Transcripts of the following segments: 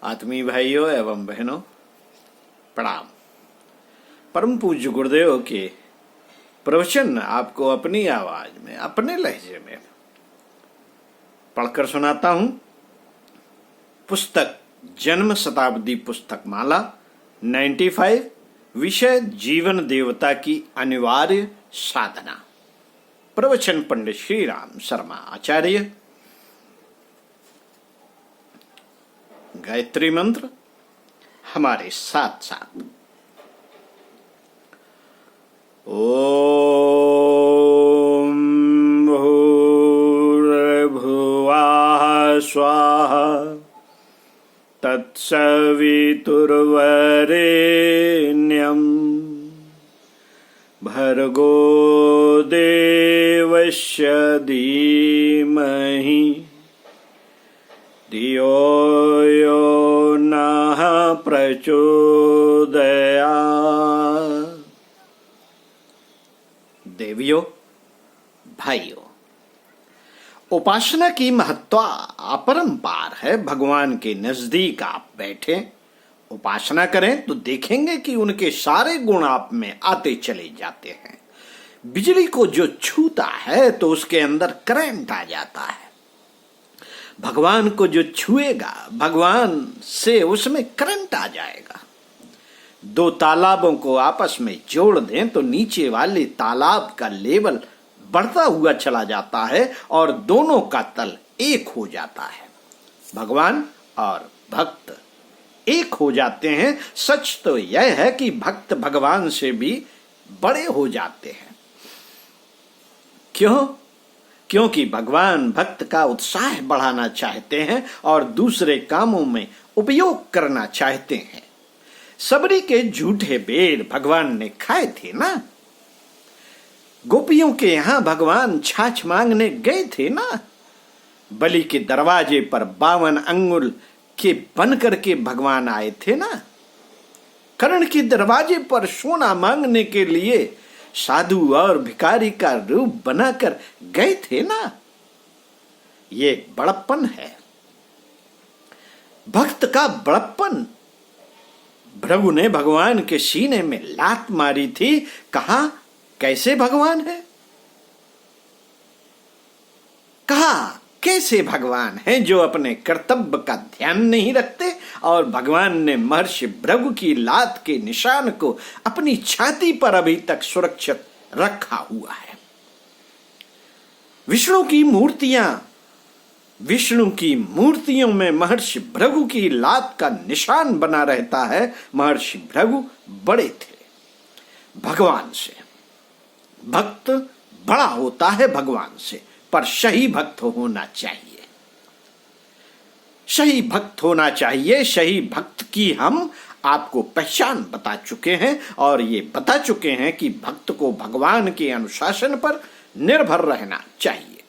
आत्मीय भाइयों एवं बहनों, प्रणाम। परम पूज्य गुरुदेव के प्रवचन आपको अपनी आवाज में, अपने लहजे में पढ़कर सुनाता हूं। पुस्तक जन्म शताब्दी पुस्तक माला 95, विषय जीवन देवता की अनिवार्य साधना। प्रवचन पंडित श्री राम शर्मा आचार्य। गायत्री मंत्र हमारे साथ साथ। ओम भूर्भुवः स्वाहा तत्सवितुर्वरेण्यं भर्गो देवस्य धीमहि धियो यो नः प्रचोदयात्। देवियों, भाइयों, उपासना की महत्ता अपरंपार है। भगवान के नजदीक आप बैठे उपासना करें तो देखेंगे कि उनके सारे गुण आप में आते चले जाते हैं। बिजली को जो छूता है तो उसके अंदर करंट आ जाता है। भगवान को जो छुएगा, भगवान से उसमें करंट आ जाएगा। दो तालाबों को आपस में जोड़ दें तो नीचे वाले तालाब का लेवल बढ़ता हुआ चला जाता है और दोनों का तल एक हो जाता है। भगवान और भक्त एक हो जाते हैं। सच तो यह है कि भक्त भगवान से भी बड़े हो जाते हैं। क्यों? क्योंकि भगवान भक्त का उत्साह बढ़ाना चाहते हैं और दूसरे कामों में उपयोग करना चाहते हैं। सबरी के झूठे बेर भगवान ने खाए थे ना। गोपियों के यहां भगवान छाछ मांगने गए थे ना। बलि के दरवाजे पर 52 अंगुल के बन करके भगवान आए थे ना। कर्ण के दरवाजे पर सोना मांगने के लिए साधु और भिखारी का रूप बनाकर गए थे ना। ये बड़प्पन है, भक्त का बड़प्पन। भृगु ने भगवान के सीने में लात मारी थी। कहा, कैसे भगवान है? कहा, कैसे भगवान है जो अपने कर्तव्य का ध्यान नहीं रखते। और भगवान ने महर्षि भृगु की लात के निशान को अपनी छाती पर अभी तक सुरक्षित रखा हुआ है। विष्णु की मूर्तियों में महर्षि भृगु की लात का निशान बना रहता है। महर्षि भृगु बड़े थे भगवान से। भक्त बड़ा होता है भगवान से, पर सही भक्त होना चाहिए। सही भक्त होना चाहिए। सही भक्त की हम आपको पहचान बता चुके हैं और ये बता चुके हैं कि भक्त को भगवान के अनुशासन पर निर्भर रहना चाहिए।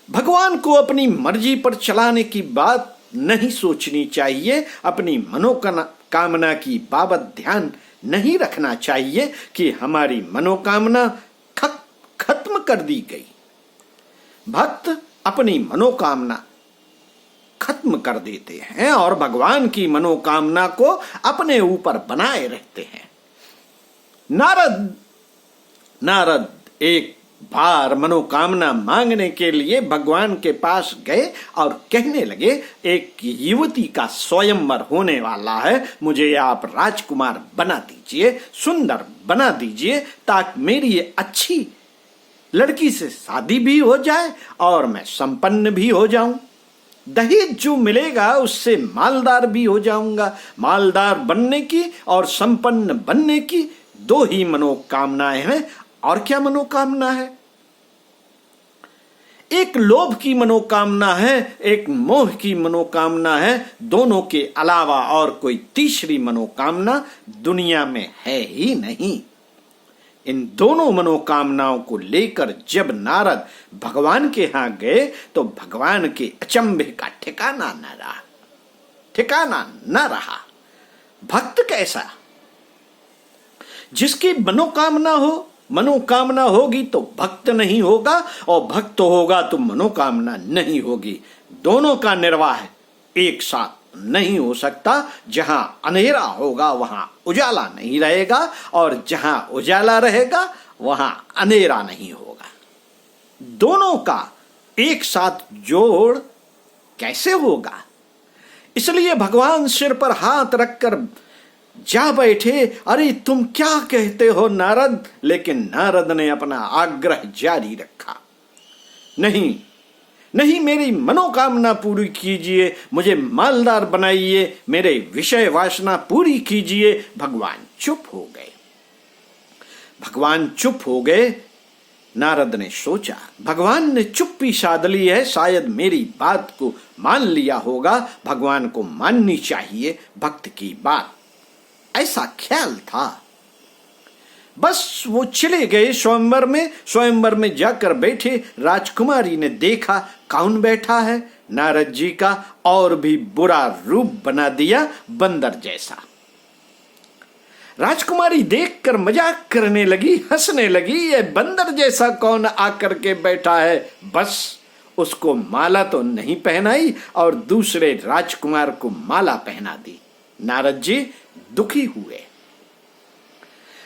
भगवान को अपनी मर्जी पर चलाने की बात नहीं सोचनी चाहिए। अपनी मनोकामना की बाबत ध्यान नहीं रखना चाहिए कि हमारी मनोकामना खत्म कर दी गई। भक्त अपनी मनोकामना खत्म कर देते हैं और भगवान की मनोकामना को अपने ऊपर बनाए रहते हैं। नारद एक बार मनोकामना मांगने के लिए भगवान के पास गए और कहने लगे, एक युवती का स्वयंवर होने वाला है, मुझे आप राजकुमार बना दीजिए, सुंदर बना दीजिए, ताकि मेरी अच्छी लड़की से शादी भी हो जाए और मैं संपन्न भी हो जाऊं। दहेज जो मिलेगा उससे मालदार भी हो जाऊंगा। मालदार बनने की और संपन्न बनने की दो ही मनोकामनाएं हैं। और क्या मनोकामना है? एक लोभ की मनोकामना है, एक मोह की मनोकामना है। दोनों के अलावा और कोई तीसरी मनोकामना दुनिया में है ही नहीं। इन दोनों मनोकामनाओं को लेकर जब नारद भगवान के यहां गए तो भगवान के अचंभे का ठिकाना न रहा। भक्त कैसा? जिसकी मनोकामना होगी तो भक्त नहीं होगा और भक्त होगा तो मनोकामना नहीं होगी। दोनों का निर्वाह एक साथ नहीं हो सकता। जहां अंधेरा होगा वहां उजाला नहीं रहेगा, और जहां उजाला रहेगा वहां अंधेरा नहीं होगा। दोनों का एक साथ जोड़ कैसे होगा? इसलिए भगवान सिर पर हाथ रखकर जा बैठे। अरे तुम क्या कहते हो नारद? लेकिन नारद ने अपना आग्रह जारी रखा। नहीं नहीं, मेरी मनोकामना पूरी कीजिए, मुझे मालदार बनाइए, मेरे विषय वासना पूरी कीजिए। भगवान चुप हो गए। भगवान चुप हो गए। नारद ने सोचा, भगवान ने चुप्पी साध ली है, शायद मेरी बात को मान लिया होगा। भगवान को माननी चाहिए भक्त की बात, ऐसा ख्याल था। बस वो चले गए स्वयंवर में। स्वयंवर में जाकर बैठे। राजकुमारी ने देखा कौन बैठा है, नारद जी का और भी बुरा रूप बना दिया, बंदर जैसा। राजकुमारी देखकर मजाक करने लगी, हंसने लगी। ये बंदर जैसा कौन आकर के बैठा है? बस उसको माला तो नहीं पहनाई और दूसरे राजकुमार को माला पहना दी। नारद जी दुखी हुए।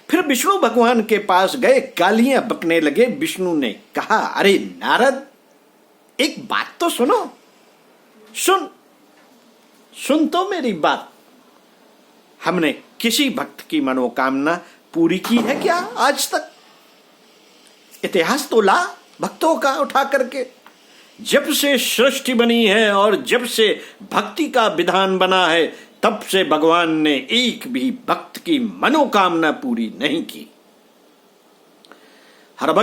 फिर विष्णु भगवान के पास गए, गालियां बकने लगे। विष्णु ने कहा, अरे नारद, एक बात तो सुनो। सुन तो मेरी बात। हमने किसी भक्त की मनोकामना पूरी की है क्या आज तक? इतिहास तो ला भक्तों का उठा करके। जब से सृष्टि बनी है और जब से भक्ति का विधान बना है, तब से भगवान ने एक भी भक्त की मनोकामना पूरी नहीं की। हर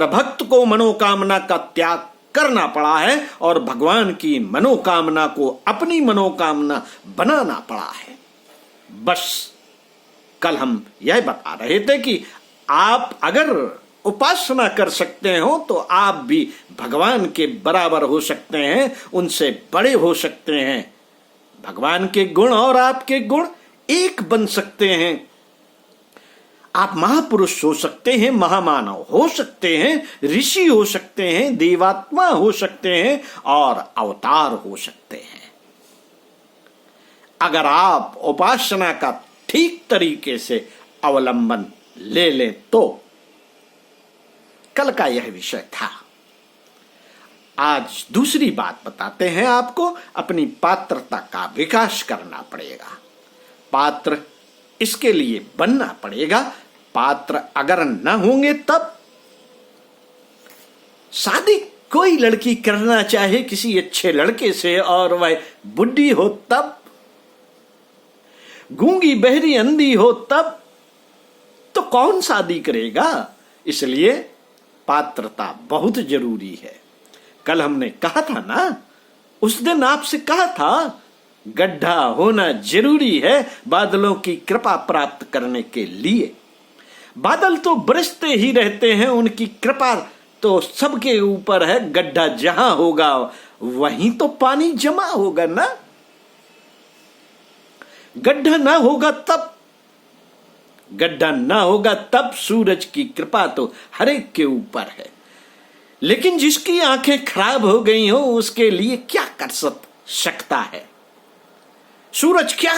भक्त को मनोकामना का त्याग करना पड़ा है और भगवान की मनोकामना को अपनी मनोकामना बनाना पड़ा है। बस कल हम यह बता रहे थे कि आप अगर उपासना कर सकते हो तो आप भी भगवान के बराबर हो सकते हैं, उनसे बड़े हो सकते हैं। भगवान के गुण और आपके गुण एक बन सकते हैं। आप महापुरुष हो सकते हैं, महामानव हो सकते हैं, ऋषि हो सकते हैं, देवात्मा हो सकते हैं और अवतार हो सकते हैं। अगर आप उपासना का ठीक तरीके से अवलंबन ले लें तो। कल का यह विषय था। आज दूसरी बात बताते हैं आपको। अपनी पात्रता का विकास करना पड़ेगा। पात्र इसके लिए बनना पड़ेगा। पात्र अगर न होंगे तब शादी कोई लड़की करना चाहे किसी अच्छे लड़के से और वह बुढ़ी हो तब, गूंगी बहरी अंधी हो तब, तो कौन शादी करेगा? इसलिए पात्रता बहुत जरूरी है। कल हमने कहा था ना, उस दिन आपसे कहा था, गड्ढा होना जरूरी है बादलों की कृपा प्राप्त करने के लिए। बादल तो बरसते ही रहते हैं, उनकी कृपा तो सबके ऊपर है। गड्ढा जहां होगा वहीं तो पानी जमा होगा ना। गड्ढा ना होगा तब सूरज की कृपा तो हर एक के ऊपर है। लेकिन जिसकी आंखें खराब हो गई हो उसके लिए क्या कर सकता है? सूरज क्या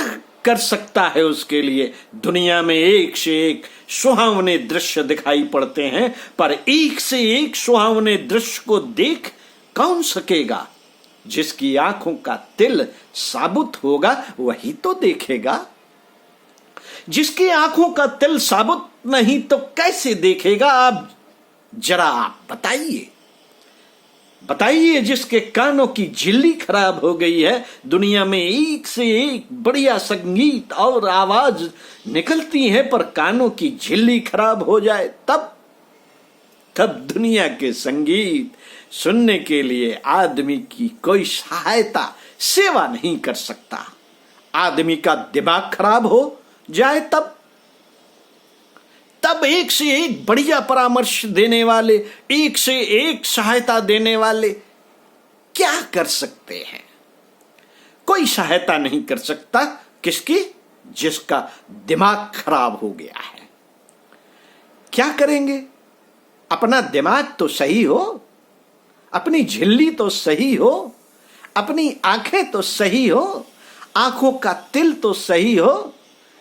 कर सकता है उसके लिए? दुनिया में एक से एक सुहावने दृश्य दिखाई पड़ते हैं, पर एक से एक सुहावने दृश्य को देख कौन सकेगा? जिसकी आंखों का तिल साबुत होगा वही तो देखेगा। जिसकी आंखों का तिल साबुत नहीं तो कैसे देखेगा? आप जरा बताइए। जिसके कानों की झिल्ली खराब हो गई है, दुनिया में एक से एक बढ़िया संगीत और आवाज निकलती है, पर कानों की झिल्ली खराब हो जाए तब दुनिया के संगीत सुनने के लिए आदमी की कोई सहायता सेवा नहीं कर सकता। आदमी का दिमाग खराब हो जाए तब एक से एक बढ़िया परामर्श देने वाले, एक से एक सहायता देने वाले क्या कर सकते हैं? कोई सहायता नहीं कर सकता। किसकी? जिसका दिमाग खराब हो गया है। क्या करेंगे? अपना दिमाग तो सही हो, अपनी झिल्ली तो सही हो, अपनी आंखें तो सही हो, आंखों का तिल तो सही हो।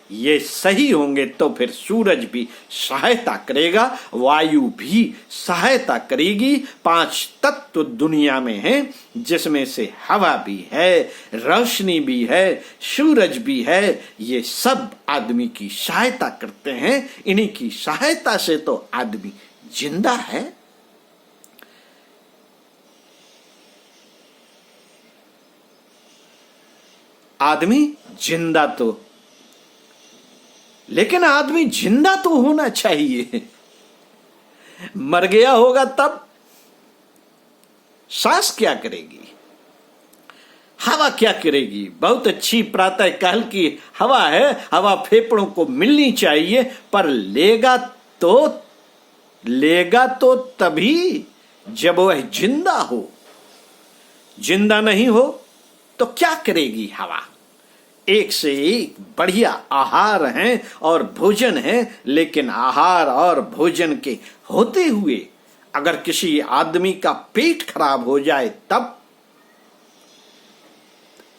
ये सही होंगे तो फिर सूरज भी सहायता करेगा, वायु भी सहायता करेगी। 5 तत्व दुनिया में हैं, जिसमें से हवा भी है, रोशनी भी है, सूरज भी है। ये सब आदमी की सहायता करते हैं। इन्हीं की सहायता से तो आदमी जिंदा है। आदमी जिंदा तो, लेकिन आदमी जिंदा तो होना चाहिए। मर गया होगा तब सांस क्या करेगी, हवा क्या करेगी। बहुत अच्छी प्रातः काल की हवा है, हवा फेफड़ों को मिलनी चाहिए, पर लेगा तो तभी जब वह जिंदा हो। जिंदा नहीं हो तो क्या करेगी हवा। एक से एक बढ़िया आहार हैं और भोजन है, लेकिन आहार और भोजन के होते हुए अगर किसी आदमी का पेट खराब हो जाए तब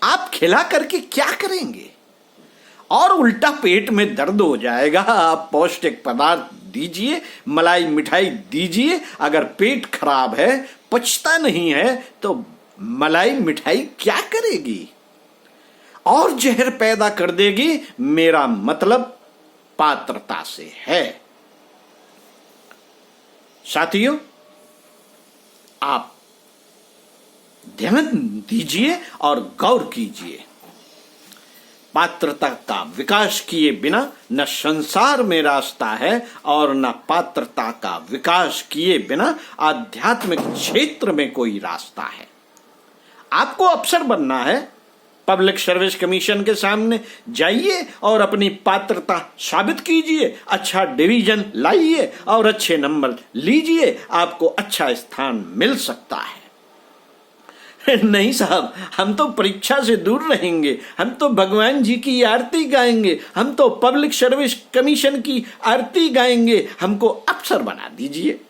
आप खिला करके क्या करेंगे। और उल्टा पेट में दर्द हो जाएगा। आप पौष्टिक पदार्थ दीजिए, मलाई मिठाई दीजिए। अगर पेट खराब है, पचता नहीं है, तो मलाई मिठाई क्या करेगी, और जहर पैदा कर देगी। मेरा मतलब पात्रता से है। साथियों, आप ध्यान दीजिए और गौर कीजिए। पात्रता का विकास किए बिना न संसार में रास्ता है, और न पात्रता का विकास किए बिना आध्यात्मिक क्षेत्र में कोई रास्ता है। आपको अफसर बनना है, पब्लिक सर्विस कमीशन के सामने जाइए और अपनी पात्रता साबित कीजिए। अच्छा डिवीजन लाइए और अच्छे नंबर लीजिए, आपको अच्छा स्थान मिल सकता है। नहीं साहब, हम तो परीक्षा से दूर रहेंगे, हम तो भगवान जी की आरती गाएंगे, हम तो पब्लिक सर्विस कमीशन की आरती गाएंगे, हमको अफसर बना दीजिए।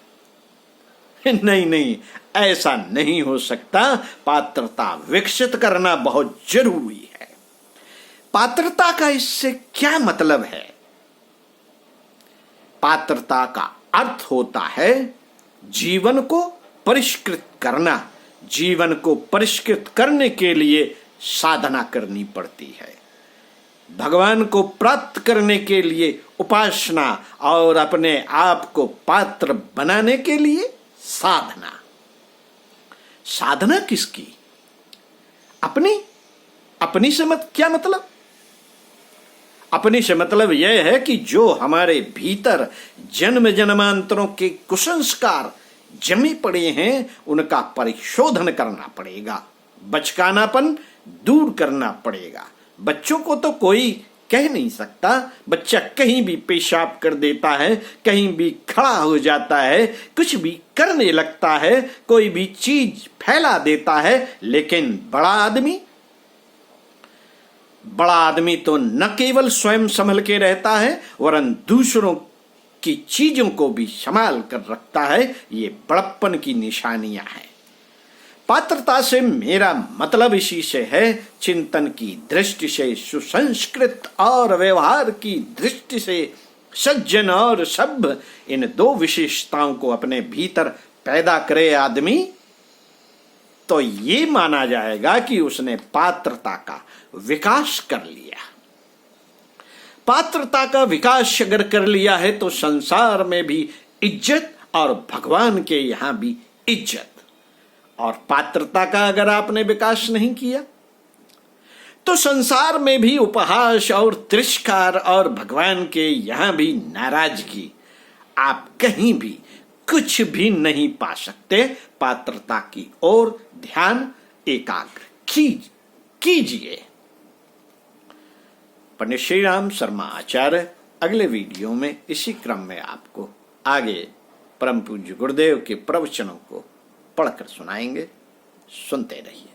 नहीं नहीं, ऐसा नहीं हो सकता। पात्रता विकसित करना बहुत जरूरी है। पात्रता का इससे क्या मतलब है। पात्रता का अर्थ होता है जीवन को परिष्कृत करना। जीवन को परिष्कृत करने के लिए साधना करनी पड़ती है। भगवान को प्राप्त करने के लिए उपासना, और अपने आप को पात्र बनाने के लिए साधना। साधना किसकी? अपनी से मत क्या मतलब? अपनी से मतलब यह है कि जो हमारे भीतर जन्म जन्मांतरों के कुसंस्कार जमे पड़े हैं, उनका परिशोधन करना पड़ेगा। बचकानापन दूर करना पड़ेगा। बच्चों को तो कोई कह नहीं सकता। बच्चा कहीं भी पेशाब कर देता है, कहीं भी खड़ा हो जाता है, कुछ भी करने लगता है, कोई भी चीज फैला देता है। लेकिन बड़ा आदमी तो न केवल स्वयं संभल के रहता है, वरन दूसरों की चीजों को भी संभाल कर रखता है। ये बड़प्पन की निशानियां हैं। पात्रता से मेरा मतलब इसी से है, चिंतन की दृष्टि से सुसंस्कृत और व्यवहार की दृष्टि से सज्जन और सभ्य, इन 2 विशेषताओं को अपने भीतर पैदा करे आदमी, तो ये माना जाएगा कि उसने पात्रता का विकास कर लिया। पात्रता का विकास अगर कर लिया है तो संसार में भी इज्जत और भगवान के यहां भी इज्जत। और पात्रता का अगर आपने विकास नहीं किया तो संसार में भी उपहास और तिरस्कार, और भगवान के यहां भी नाराजगी। आप कहीं भी कुछ भी नहीं पा सकते। पात्रता की ओर ध्यान एकाग्र कीजिए। पंडित श्री राम शर्मा आचार्य अगले वीडियो में इसी क्रम में आपको आगे परम पूज्य गुरुदेव के प्रवचनों को पढ़कर सुनाएंगे। सुनते रहिए।